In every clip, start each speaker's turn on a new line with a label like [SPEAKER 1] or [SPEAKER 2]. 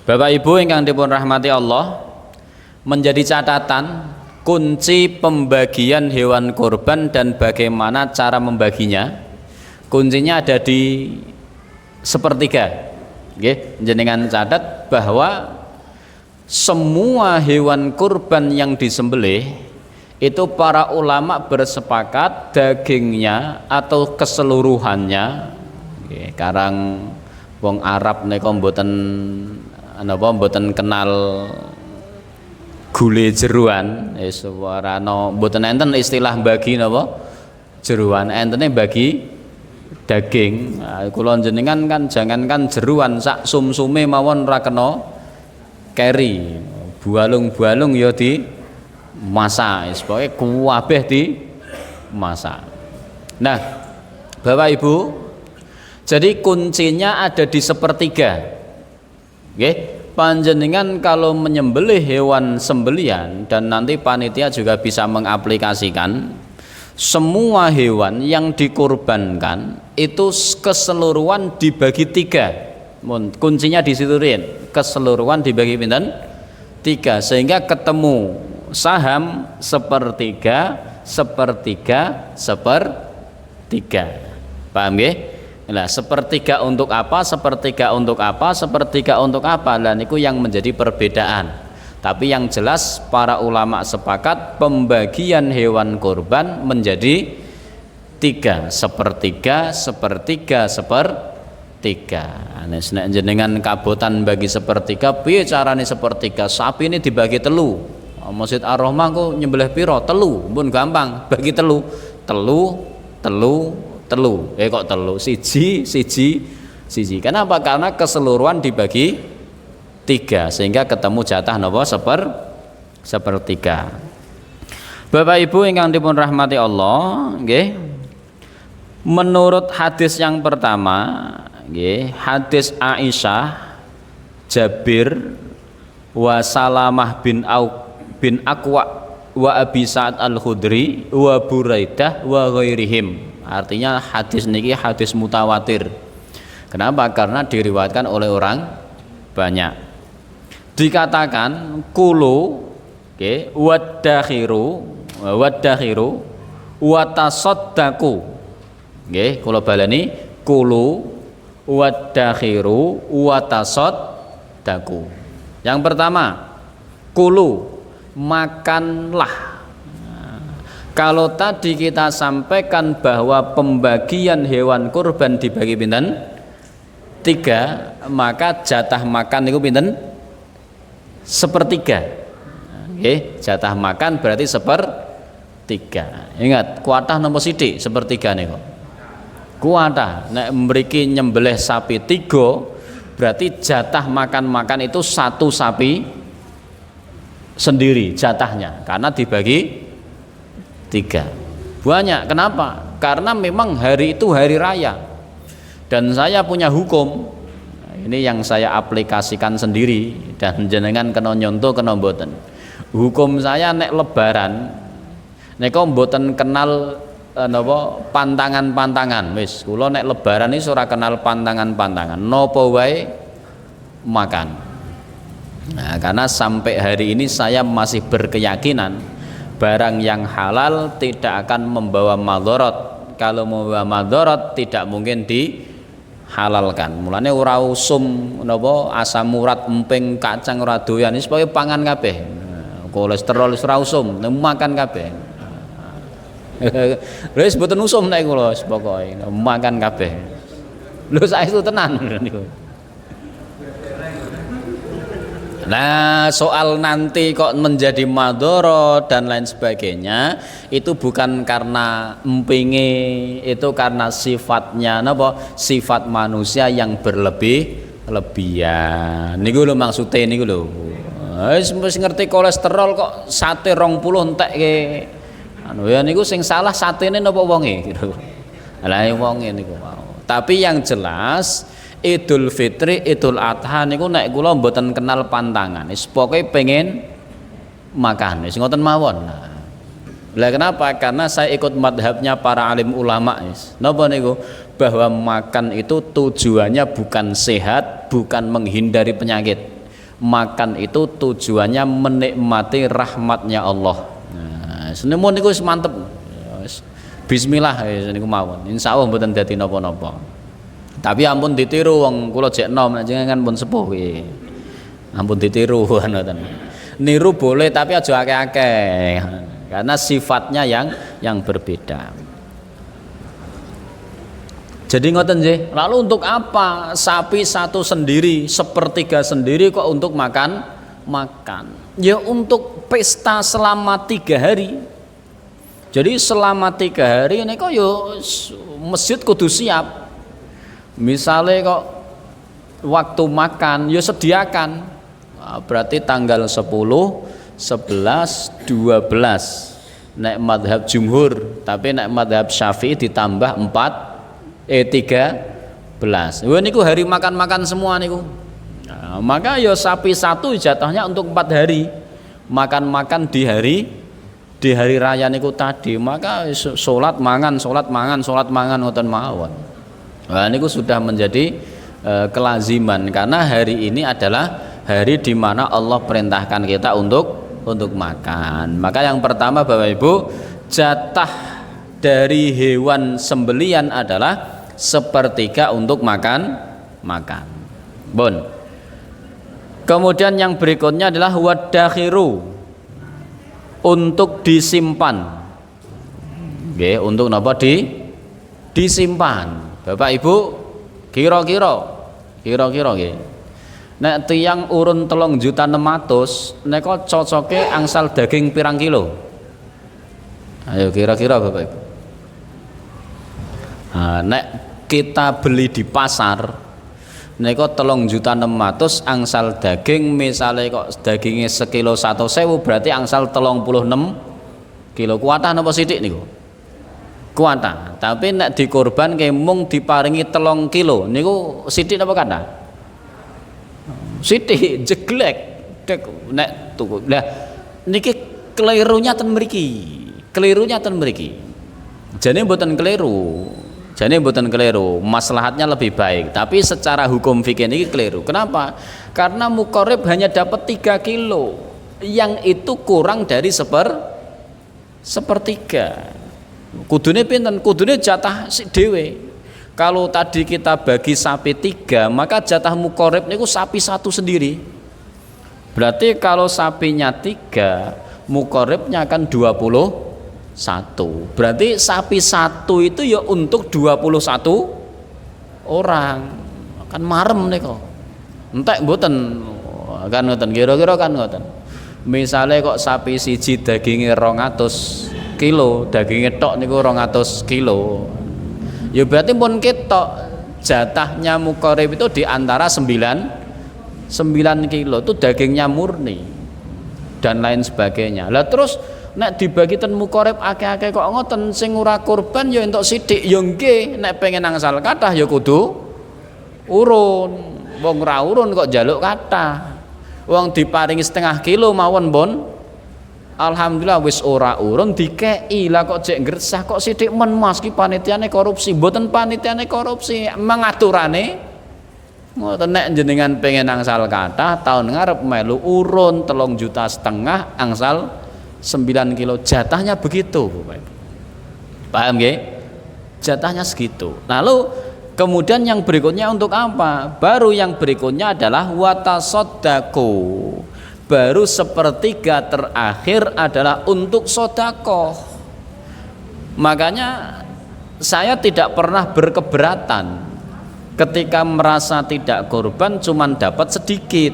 [SPEAKER 1] Bapak Ibu ingkang dipun rahmati Allah, menjadi catatan kunci pembagian hewan kurban dan bagaimana cara membaginya. Kuncinya ada di sepertiga. Nggih, jenengan catat bahwa semua hewan kurban yang disembelih itu para ulama bersepakat dagingnya atau keseluruhannya. Nggih, karang wong Arab nika mboten kenal gule jeruan, warana mboten enten istilah bagi napa jeruan, entene bagi daging. Kula jenengan kan jangankan jeruan, sak sumsume mawon ora kena keri, bualung-bualung ya di masak, pokoke kabeh di masak. Nah, Bapak Ibu, jadi kuncinya ada di sepertiga. Panjenengan kalau menyembelih hewan sembelian, dan nanti panitia juga bisa mengaplikasikan, semua hewan yang dikurbankan itu keseluruhan dibagi tiga. Kuncinya di situ, keseluruhan dibagi pinten? Tiga, sehingga ketemu saham sepertiga, sepertiga, sepertiga. Paham ya? Nah, sepertiga untuk apa, sepertiga untuk apa, sepertiga untuk apa, dan itu yang menjadi perbedaan. Tapi yang jelas para ulama sepakat pembagian hewan kurban menjadi tiga, sepertiga, sepertiga, sepertiga. Nek jenengan kabotan bagi sepertiga, piye carane sepertiga? Sapi ini dibagi telu. Masjid Ar-Rahmah kok nyembelih piro? Telu, pun gampang, bagi telu, telu, kok telu, siji. Kenapa? Karena keseluruhan dibagi tiga, sehingga ketemu jatah nopo sepertiga. Bapak Ibu ingkang dipun rahmati Allah, nggih. Menurut hadis yang pertama, nggih, hadis Aisyah, Jabir, wa Salamah bin Aqwa wa Abi Sa'ad Al-Khudri wa Buraidah wa ghairihim. Artinya hadis niki hadis mutawatir. Kenapa? Karena diriwayatkan oleh orang banyak. Dikatakan kulu, okay, wadakhiru watasaddaku. Nggih, kula baleni kulu wadakhiru watasaddaku. Yang pertama, kulu, makanlah. Kalau tadi kita sampaikan bahwa pembagian hewan kurban dibagi pinten? Tiga, maka jatah makan itu pinten? Sepertiga. Oke, jatah makan berarti sepertiga. Ingat, kuatah nomor sidik sepertiga nih kok. Kuatah, nek mriki nyembelih sapi 3, berarti jatah makan itu satu sapi sendiri jatahnya, karena dibagi 3. Banyak. Kenapa? Karena memang hari itu hari raya, dan saya punya hukum. Ini yang saya aplikasikan sendiri, dan jenengan kena nyontoh kena mboten. Hukum saya nek lebaran, nek mboten kenal napa pantangan-pantangan. Wis, kula nek lebaran iki ora kenal pantangan-pantangan. Napa wae makan. Nah, karena sampai hari ini saya masih berkeyakinan barang yang halal tidak akan membawa madharat. Kalau membawa madharat tidak mungkin dihalalkan. Mulane ora usum napa asam urat, emping, kacang ora doyan, wis pokoke pangan kabeh. Kolesterol ora usum, makan kabeh. Lha wis mboten usum nek kula wis pokoke makan kabeh. Lho saestu tenan niku. Nah, soal nanti kok menjadi madharat dan lain sebagainya, itu bukan karena empinge, itu karena sifatnya napa? Sifat manusia yang berlebihan. Niku lho maksude niku lho. Wis ngerti kolesterol kok sate 20 entekke. Anu ya niku sing salah satene napa wonge gitu. Lah wonge niku mau. Tapi yang jelas Idul Fitri, Idul Adha niku nek kula mboten kenal pantangan. Wis pokoke pengen makan. Wis ngoten mawon. Lah kenapa? Karena saya ikut madhabnya para alim ulama. Napa niku? Bahwa makan itu tujuannya bukan sehat, bukan menghindari penyakit. Makan itu tujuannya menikmati rahmatnya Allah. Nah, senemun niku wis mantep. Bismillah niku mawon. Insyaallah mboten dadi napa-napa. Tapi ampun ditiru wong kula jek enom jenengan pun sepuh iki. Ampun ditiru ngoten. Niru boleh tapi aja akeh-akeh. Karena sifatnya yang berbeda. Jadi ngoten nggih. Lalu untuk apa sapi satu sendiri, sepertiga sendiri kok untuk makan? Ya untuk pesta selama 3 hari. Jadi selama 3 hari ini kok yo masjid kudu siap. Misalnya kok waktu makan yo sediakan. Berarti tanggal 10, 11, 12 nek madhab jumhur, tapi nek madhab syafi'i ditambah 13. Wah niku hari makan-makan semua niku. Nah, maka ya sapi satu jatahnya untuk 4 hari makan-makan di hari raya niku tadi. Maka sholat mangan ngoten mawon. Nah niku sudah menjadi kelaziman karena hari ini adalah hari di mana Allah perintahkan kita untuk makan. Maka yang pertama Bapak Ibu, jatah dari hewan sembelian adalah sepertiga untuk makan. Bon. Kemudian yang berikutnya adalah wadakhiru, untuk disimpan. Oke, untuk napa disimpan. Bapak Ibu, kira-kira nggih. Nek tiyang urun 3.600.000 nek cocoke angsal daging pirang kilo? Ayo kira-kira Bapak Ibu. Nah, nek kita beli di pasar nek 3.600.000 angsal daging, misalnya kok dagingnya sekilo 1.000 berarti angsal 36 kilo. Kuatah napa sithik niku? Kuatah. Tapi nek dikorban mung diparingi 3 kilo niku sithik napa kathah? Sithik jeglek nek tuku. Lah niki kelirunya ten mriki. Jane mboten keliru. Maslahatnya lebih baik, tapi secara hukum fikih ini keliru. Kenapa? Karena muqarrib hanya dapat 3 kilo, yang itu kurang dari sepertiga. Kudune pinten? Kudune jatah dhewe. Kalau tadi kita bagi sapi 3, maka jatah muqarrib niku sapi 1 sendiri. Berarti kalau sapinya 3, muqarribnya akan 21. Berarti sapi 1 itu ya untuk 21 orang. Kan marem niku. Entek mboten kan ngoten, kira-kira kan ngoten. Misale kok sapi siji daginge 200 kilo, daginge tok niku 200 kilo. Ya berarti pun ketok jatahnya muqarrib itu di antara 9 kilo itu dagingnya murni dan lain sebagainya. Lah terus nek dibagi ten muqarrib akeh-akeh kok ngoten, sing ora kurban ya entuk sithik. Ya nggih, nek pengen angsal kathah ya kudu urun. Wong ora urun kok njaluk kathah. Wong diparingi 0,5 kilo mawon pun alhamdulillah wis ora urun dikei. Lah kok jek ngresah kok sithik men Mas ki panitiane korupsi. Mboten panitiane korupsi, mengaturane ngoten. Nek jenengan pengen angsal kathah tahun ngarep melu urun 3,5 juta angsal 9 kilo, jatahnya begitu Bapak Ibu. Paham nggih? Jatahnya segitu. Lalu kemudian yang berikutnya untuk apa? Baru yang berikutnya adalah watasodaku. Baru sepertiga terakhir adalah untuk sodakoh. Makanya saya tidak pernah berkeberatan ketika merasa tidak korban cuman dapat sedikit.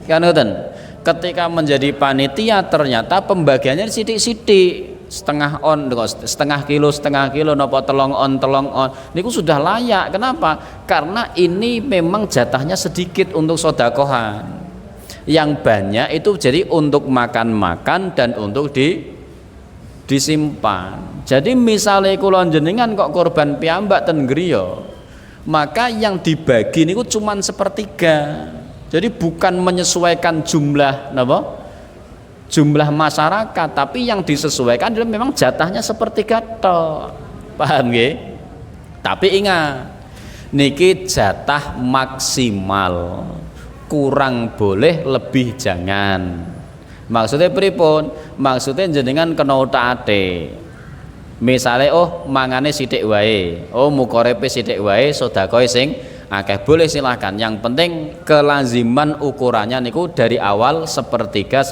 [SPEAKER 1] Kan ngoten? Ketika menjadi panitia ternyata pembagiannya sidik-sidik, setengah kilo napa telong on niku sudah layak. Kenapa? Karena ini memang jatahnya sedikit untuk sodakohan. Yang banyak itu jadi untuk makan-makan dan untuk disimpan. Jadi misalnya kula jenengan kok korban piyambak ten griya, maka yang dibagi niku cuman sepertiga. Jadi bukan menyesuaikan jumlah jumlah masyarakat, tapi yang disesuaikan adalah memang jatahnya sepertiga tok. Paham nggih? Tapi ingat, niki jatah maksimal, kurang boleh, lebih jangan. Maksudnya pripun? Maksudnya jenengan kena taate. Misale mangane sithik wae, mukorepe sithik wae, sedekah sing akeh boleh silahkan. Yang penting kelaziman ukurannya niku dari awal sepertiga.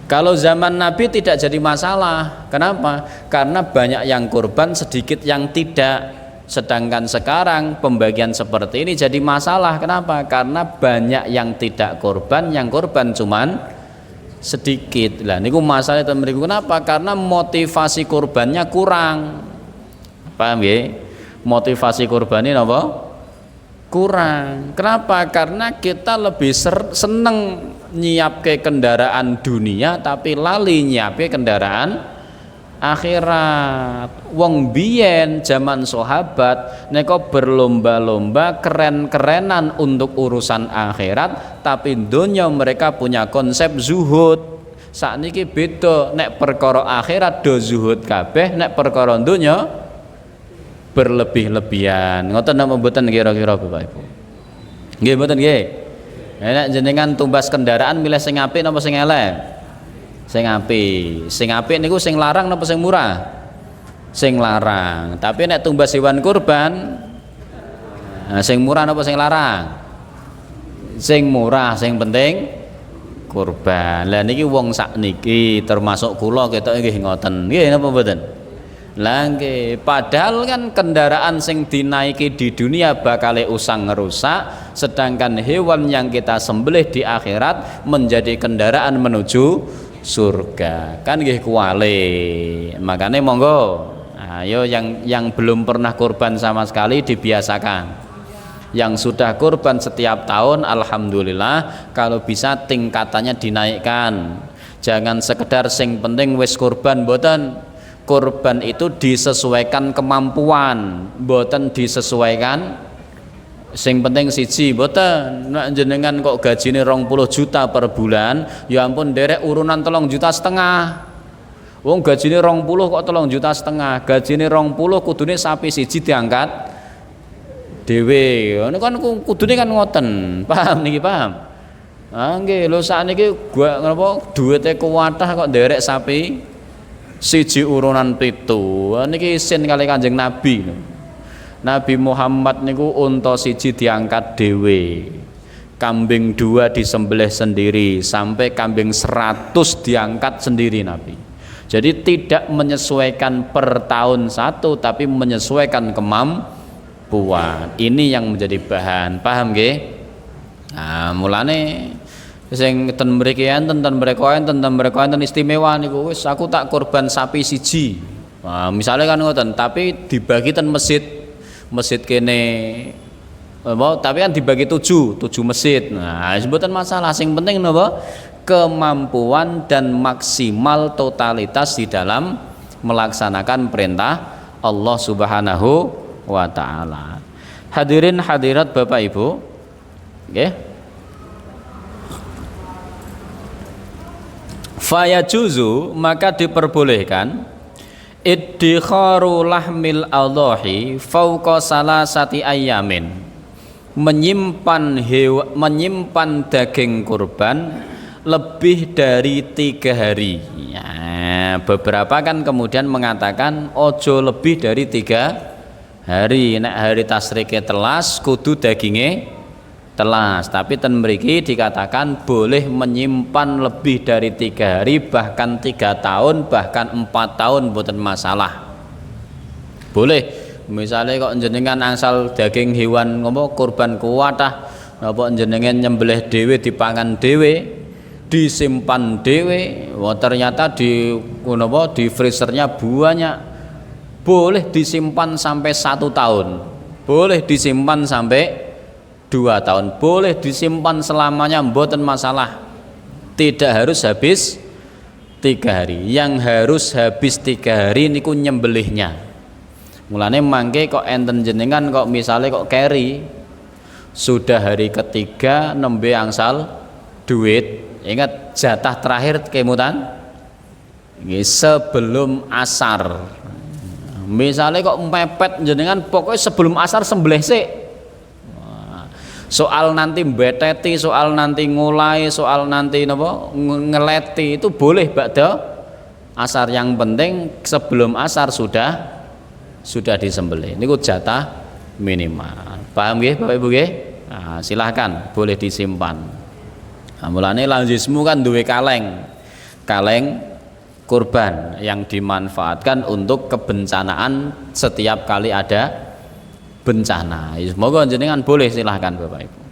[SPEAKER 1] Kalau zaman Nabi tidak jadi masalah. Kenapa? Karena banyak yang kurban, sedikit yang tidak. Sedangkan sekarang pembagian seperti ini jadi masalah. Kenapa? Karena banyak yang tidak kurban, yang kurban cuman sedikit. Lah niku masalah ten mriku. Kenapa? Karena motivasi kurbannya kurang. Paham ya? Motivasi kurban ini apa? Kurang. Kenapa? Karena kita lebih seneng nyiapke kendaraan dunia tapi lali nyiapke kendaraan akhirat. Wong biyen zaman sahabat neko berlomba-lomba keren-kerenan untuk urusan akhirat, tapi dunia mereka punya konsep zuhud. Sakniki beda, nek perkara akhirat do zuhud kabeh, nek perkara dunya berlebih-lebihan. Ngoten napa mboten kira-kira Bapak Ibu? Nggih mboten nggih. Nek jenengan tumbas kendaraan milih sing apik napa sing elek? Sing apik. Sing apik niku sing larang napa sing murah? Sing larang. Tapi nek tumbas hewan kurban, sing murah napa sing larang? Sing murah, sing penting kurban. Lah niki wong sakniki termasuk kula ketok nggih ngoten. Nggih napa mboten? Lah nggih, padahal kan kendaraan sing dinaiki di dunia bakal usang ngerusak, sedangkan hewan yang kita sembelih di akhirat menjadi kendaraan menuju surga. Kan nggih kuwale. Makanya monggo, ayo yang belum pernah kurban sama sekali dibiasakan. Yang sudah kurban setiap tahun alhamdulillah, kalau bisa tingkatannya dinaikkan. Jangan sekedar sing penting wis kurban, mboten. Kurban itu disesuaikan kemampuan, mboten disesuaikan sing penting siji. Mboten nek jenengan kok gajine 20 juta per bulan, ya ampun derek urunan 3,5 juta. Wong gajine 20 kok 3,5 juta. Gajine 20 kudune sapi siji diangkat dhewe. Ngono kan kudune kan ngoten. Paham niki, paham? Ah nggih, lho sakniki gua napa duwite kuwatah kok derek sapi siji urunan 7. Niki isin kali Kanjeng Nabi. Nabi Muhammad niku unta siji diangkat dhewe, kambing 2 disembelih sendiri, sampai kambing 100 diangkat sendiri Nabi. Jadi tidak menyesuaikan per tahun satu, tapi menyesuaikan kemampuan. Ini yang menjadi bahan. Paham nggih? Nah, mulane sing ten mriki enten istimewa niku wis aku tak korban sapi siji. Nah, misalnya kan ngoten, tapi dibagi ten masjid kene tapi kan dibagi 7 masjid. Nah, sebutan masalah, sing penting napa? Kemampuan dan maksimal totalitas di dalam melaksanakan perintah Allah Subhanahu wa taala. Hadirin hadirat Bapak Ibu, nggih. Fayajuzu, maka diperbolehkan iddikharu lahmil adhahi fauqa salasati ayyamin, menyimpan daging kurban lebih dari 3 hari. Ya, beberapa kan kemudian mengatakan ojo lebih dari 3 hari. Nek hari tasrike telas kudu dagingnya telas, tapi ten mriki dikatakan boleh menyimpan lebih dari 3 hari, bahkan 3 tahun, bahkan 4 tahun, mboten masalah. Boleh. Misalnya kok jenengan angsal daging hewan ngopo kurban kuwatah, napa jenengan nyembelih dhewe, dipangan dhewe, disimpan dhewe, ternyata di freezernya banyak, boleh disimpan sampai 1 tahun, boleh disimpan sampai 2 tahun, boleh disimpan selamanya, mboten masalah. Tidak harus habis 3 hari. Yang harus habis 3 hari niku nyembelihnya. Mulane mangke kok enten jenengan kok misalnya kok carry sudah hari ketiga nembe angsal duit. Ingat jatah terakhir kemutan sebelum asar. Misalnya kok mepet jenengan pokoknya sebelum asar sembelih sik. Soal nanti beteti, soal nanti ngulai, soal nanti napa ngeleti itu boleh ba'da asar. Yang penting sebelum asar sudah disembelih. Niku jatah minimal. Paham nggih Bapak Ibu nggih? Nah, silahkan boleh disimpan. Nah, mulane lazismu kan duwe kaleng. Kaleng kurban yang dimanfaatkan untuk kebencanaan setiap kali ada bencana. Semoga jenengan boleh, silahkan Bapak Ibu.